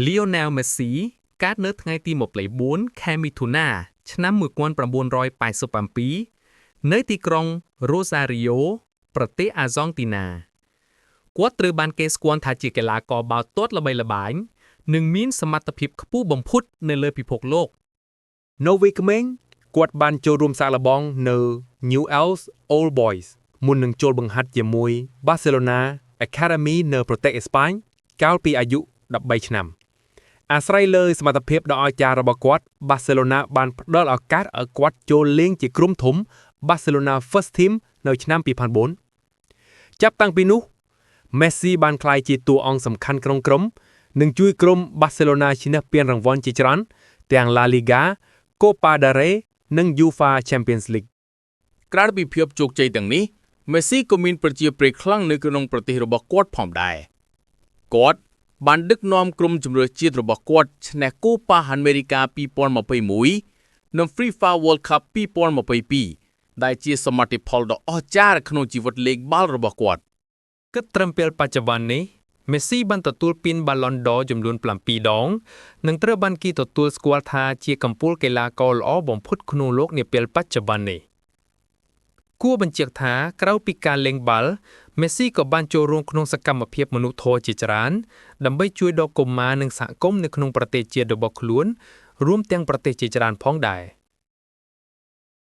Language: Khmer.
Lionel Messi កើតនៅថ្ងៃទី24 ខែមិថុនាឆ្នាំ1987នៅទីក្រុង Rosario ប្រទេសអាហ្សង់ទីណាគាត់ត្រូវបានគេស្គាល់ថាជាកីឡាករបាល់ទាត់ល្បីល្បាញនិងមានសមត្ថភាពខ្ពស់បំផុតនៅលើពិភពលោកនៅវ័យក្មេងគាត់បានចូលរួមសាកល្បងនៅ Newell's Old Boys មុននឹងចូលបង្ហាត់ជាមួយ Barcelona Academy នៅប្រទេសអេស្ប៉ាញកាលពីអាយុ13ឆ្នាំអាស្រ័យលើសមត្ថភាពដ៏អស្ចារ្យរបស់គាត់ Barcelona បានផ្ដល់ឱកាសឲ្យគាត់ចូលលេងជាក្រុមធំ Barcelona First Team នៅឆ្នាំ2004ចាប់តាំងពីនោះ Messi បានក្លាយជាតួអង្គសំខាន់ក្នុងក្រុមនិងជួយក្រុម Barcelona ឈ្នះពានរង្វាន់ជាច្រើនទាំង La Liga, Copa del Rey និង UEFA Champions League ក្រៅពីភាពជោគជ័យទាំងនេះ Messi ក៏មានប្រជាប្រិយខ្លាំងនៅក្នុងប្រទេសរបស់គាត់ផងដែរគាត់បានដឹកនាំក្រុមជម្រើសជាតិរបស់គាត់ឈ្នះ Copa America 2021 និង FIFA World Cup 2022ដែលជាសមិទ្ធផលដ៏អស្ចារ្យក្នុងជីវិតលេងបាល់របស់គាត់គិតត្រឹមពេលបច្ចុប្បន្ននេះ Messi បានទទួលពាន Ballon d'Or ចំនួន7 ដងនិងត្រូវបានគេទទួលស្គាល់ថាជាកំពូលកីឡាករល្អបំផុតក្នុងលោកនាពេលបច្ចុប្បន្ននេះគួរបញ្ជាក់ថាក្រៅពីការលេងបាល់ Messi ក៏បានចូលរួមក្នុងសកម្មភាពមនុស្សធម៌ជាច្រើនដើម្បីជួយដល់កុមារនិងសហគមន៍នៅក្នុងប្រទេសជាតិរបស់ខ្លួនរួមទាំងប្រទេសជាច្រើនផងដែរ